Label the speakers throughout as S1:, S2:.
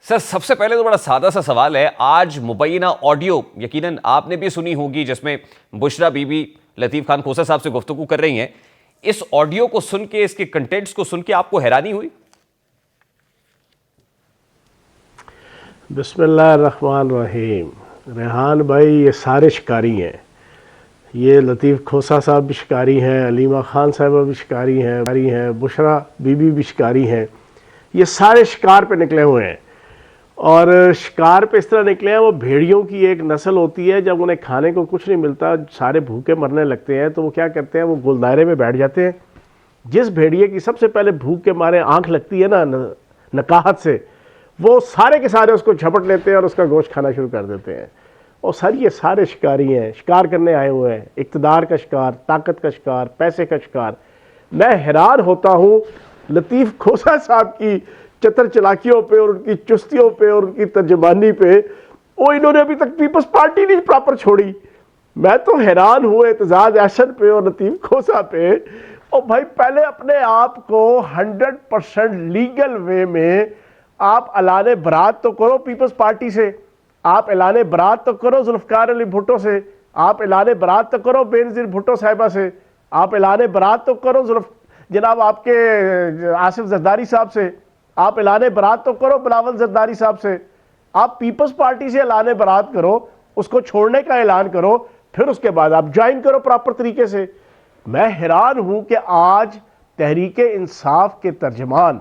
S1: سر سب سے پہلے تو بڑا سادہ سا سوال ہے. آج مبینہ آڈیو یقیناً آپ نے بھی سنی ہوگی جس میں بشرا بی بی لطیف خان کھوسہ صاحب سے گفتگو کر رہی ہیں. اس آڈیو کو سن کے، اس کے کنٹینٹس کو سن کے آپ کو حیرانی ہوئی؟
S2: بسم اللہ الرحمن الرحیم. ریحان بھائی یہ سارے شکاری ہیں. یہ لطیف کھوسہ صاحب بھی شکاری ہیں، علیمہ خان صاحبہ بھی شکاری ہیں، بشرا بی بی بھی شکاری ہیں. یہ سارے شکار پہ نکلے ہوئے ہیں. اور شکار پہ اس طرح نکلے ہیں، وہ بھیڑیوں کی ایک نسل ہوتی ہے، جب انہیں کھانے کو کچھ نہیں ملتا، سارے بھوکے مرنے لگتے ہیں، تو وہ کیا کرتے ہیں، وہ گول دائرے میں بیٹھ جاتے ہیں. جس بھیڑیے کی سب سے پہلے بھوک کے مارے آنکھ لگتی ہے نا نکاہت سے، وہ سارے کے سارے اس کو جھپٹ لیتے ہیں اور اس کا گوشت کھانا شروع کر دیتے ہیں. اور سر یہ سارے شکاری ہیں، شکار کرنے آئے ہوئے ہیں، اقتدار کا شکار، طاقت کا شکار، پیسے کا شکار. میں حیران ہوتا ہوں لطیف کھوسہ صاحب کی چتر چلاکیوں پہ اور ان کی چستیوں پہ اور ان کی ترجمانی پہ. وہ انہوں نے ابھی تک پیپلز پارٹی نہیں پراپر چھوڑی. میں تو حیران ہوں اعتزاز احسن پہ اور لطیف کھوسہ پہ. اور بھائی پہلے اپنے آپ کو 100% لیگل وے میں آپ اعلان برات تو کرو پیپلز پارٹی سے، آپ اعلان برات تو کرو ذوالفقار علی بھٹو سے، آپ اعلان برات تو کرو بینظیر بھٹو صاحبہ سے، آپ اعلان برات تو کرو جناب آپ کے آصف زرداری صاحب سے، آپ اعلان برات تو کرو بلاول زرداری صاحب سے. آپ پیپلز پارٹی سے اعلان برات کرو، اس کو چھوڑنے کا اعلان کرو، پھر اس کے بعد آپ جوائن کرو پراپر طریقے سے. میں حیران ہوں کہ آج تحریک انصاف کے ترجمان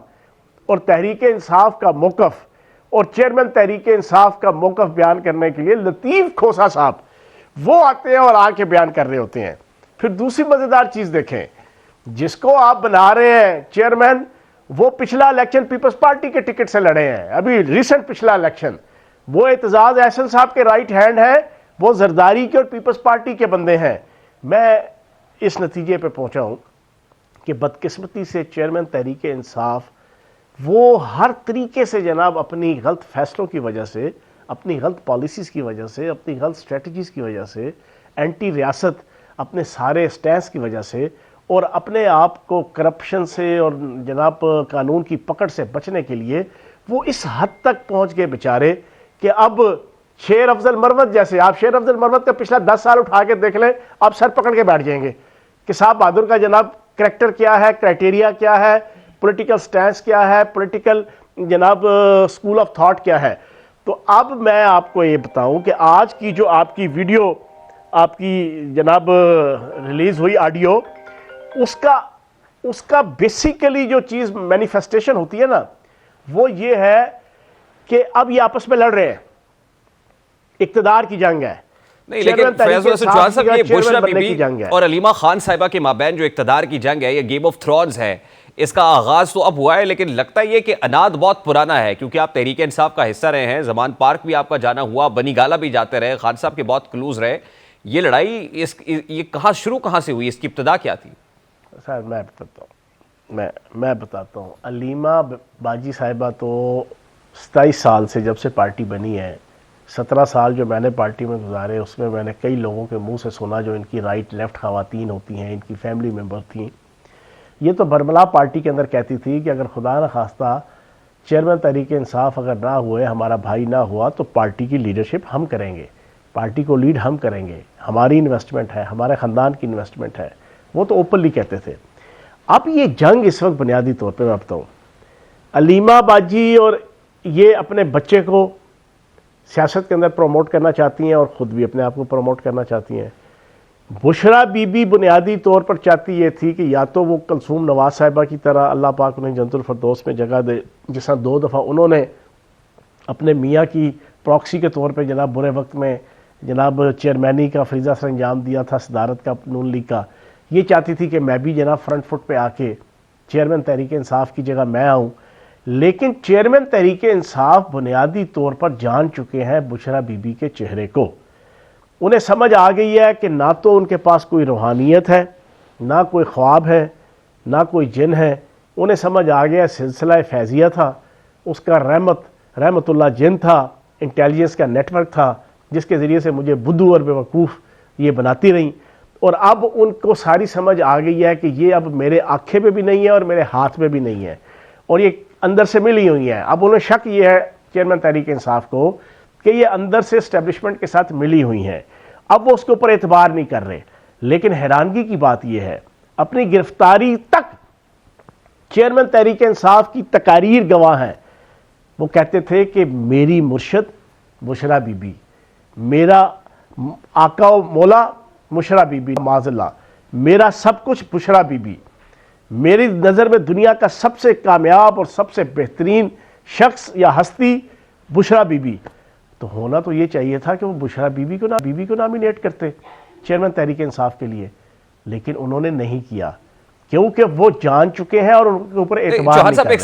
S2: اور تحریک انصاف کا موقف اور چیئرمین تحریک انصاف کا موقف بیان کرنے کے لیے لطیف کھوسہ صاحب وہ آتے ہیں اور آ کے بیان کر رہے ہوتے ہیں. پھر دوسری مزیدار چیز دیکھیں، جس کو آپ بنا رہے ہیں چیئرمین، وہ پچھلا الیکشن پیپلز پارٹی کے ٹکٹ سے لڑے ہیں، ابھی ریسنٹ پچھلا الیکشن. وہ اعتزاز احسن صاحب کے رائٹ ہینڈ ہیں، وہ زرداری کے اور پیپلز پارٹی کے بندے ہیں. میں اس نتیجے پہ پہنچا ہوں کہ بدقسمتی سے چیئرمین تحریک انصاف وہ ہر طریقے سے جناب اپنی غلط فیصلوں کی وجہ سے، اپنی غلط پالیسیز کی وجہ سے، اپنی غلط اسٹریٹجیز کی وجہ سے، اینٹی ریاست اپنے سارے سٹینس کی وجہ سے، اور اپنے آپ کو کرپشن سے اور جناب قانون کی پکڑ سے بچنے کے لیے وہ اس حد تک پہنچ گئے بیچارے کہ اب شیر افضل مروت جیسے، آپ شیر افضل مروت کا پچھلا 10 سال اٹھا کے دیکھ لیں، آپ سر پکڑ کے بیٹھ جائیں گے کہ صاحب بہادر کا جناب کریکٹر کیا ہے، کرائٹیریا کیا ہے، پولیٹیکل سٹینس کیا ہے، پولیٹیکل جناب سکول آف تھاٹ کیا ہے. تو اب میں آپ کو یہ بتاؤں کہ آج کی جو آپ کی ویڈیو آپ کی جناب ریلیز ہوئی آڈیو، اس کا بیسیکلی جو چیز مینیفیسٹیشن ہوتی ہے نا، وہ یہ ہے کہ اب یہ آپس میں لڑ رہے ہیں، اقتدار کی جنگ ہے.
S1: نہیں لیکن فیض صاحب یہ بشرا بی بی اور علیمہ خان صاحبہ کے مابین جو اقتدار کی جنگ ہے، یہ گیم آف تھرونز ہے، اس کا آغاز تو اب ہوا ہے، لیکن لگتا یہ کہ اناد بہت پرانا ہے، کیونکہ آپ تحریک انصاف کا حصہ رہے ہیں، زمان پارک بھی آپ کا جانا ہوا، بنی گالا بھی جاتے رہے، خان صاحب کے بہت کلوز رہے. یہ لڑائی یہ کہاں سے ہوئی، اس کی ابتدا کیا تھی؟
S2: سر میں بتاتا ہوں. علیمہ باجی صاحبہ تو 27 سال سے جب سے پارٹی بنی ہے، 17 سال جو میں نے پارٹی میں گزارے، اس میں میں نے کئی لوگوں کے منہ سے سنا جو ان کی رائٹ لیفٹ خواتین ہوتی ہیں، ان کی فیملی ممبر تھیں. یہ تو برملا پارٹی کے اندر کہتی تھی کہ اگر خدا نہ خواستہ چیئرمین تحریک انصاف اگر نہ ہوئے، ہمارا بھائی نہ ہوا، تو پارٹی کی لیڈرشپ ہم کریں گے، پارٹی کو لیڈ ہم کریں گے، ہماری انویسٹمنٹ ہے، ہمارے خاندان کی انویسٹمنٹ ہے. وہ تو اوپنلی کہتے تھے. اب یہ جنگ اس وقت بنیادی طور پہ میں بتاؤں، علیمہ باجی اور یہ اپنے بچے کو سیاست کے اندر پروموٹ کرنا چاہتی ہیں اور خود بھی اپنے آپ کو پروموٹ کرنا چاہتی ہیں. بشرا بی بی بنیادی طور پر چاہتی یہ تھی کہ یا تو وہ کلثوم نواز صاحبہ کی طرح اللہ پاک انہیں جنت الفردوس میں جگہ دے، جس طرح 2 دفعہ انہوں نے اپنے میاں کی پراکسی کے طور پہ جناب برے وقت میں جناب چیئرمینی کا فریضہ سر انجام دیا تھا، صدارت کا نون لیگ کا. یہ چاہتی تھی کہ میں بھی جناب فرنٹ فٹ پہ آ کے چیئرمین تحریک انصاف کی جگہ میں آؤں. لیکن چیئرمین تحریک انصاف بنیادی طور پر جان چکے ہیں بشرا بی بی کے چہرے کو. انہیں سمجھ آ گئی ہے کہ نہ تو ان کے پاس کوئی روحانیت ہے، نہ کوئی خواب ہے، نہ کوئی جن ہے. انہیں سمجھ آ گیا سلسلہ فیضیہ تھا، اس کا رحمت اللہ جن تھا، انٹیلیجنس کا نیٹ ورک تھا، جس کے ذریعے سے مجھے بدھو اور بیوقوف یہ بناتی رہیں. اور اب ان کو ساری سمجھ آ گئی ہے کہ یہ اب میرے آنکھیں پہ بھی نہیں ہے اور میرے ہاتھ پہ بھی نہیں ہے، اور یہ اندر سے ملی ہوئی ہیں. اب انہیں شک یہ ہے چیئرمین تحریک انصاف کو کہ یہ اندر سے اسٹیبلشمنٹ کے ساتھ ملی ہوئی ہیں، اب وہ اس کے اوپر اعتبار نہیں کر رہے۔ لیکن حیرانگی کی بات یہ ہے، اپنی گرفتاری تک چیئرمین تحریک انصاف کی تقاریر گواہ ہیں، وہ کہتے تھے کہ میری مرشد بشرا بی بی، میرا آقا و مولا بشرا بی بی، معاذ اللہ میرا سب کچھ بشرا بی بی، میری نظر میں دنیا کا سب سے کامیاب اور سب سے بہترین شخص یا ہستی بشرا بی بی۔ تو ہونا تو یہ چاہیے تھا کہ وہ بشرا بی بی کو نامینیٹ کرتے چیئرمین تحریک انصاف کے لیے، لیکن انہوں نے نہیں کیا، کیونکہ وہ جان چکے ہیں اور ان کے اوپر اعتبار نہیں کر رہے۔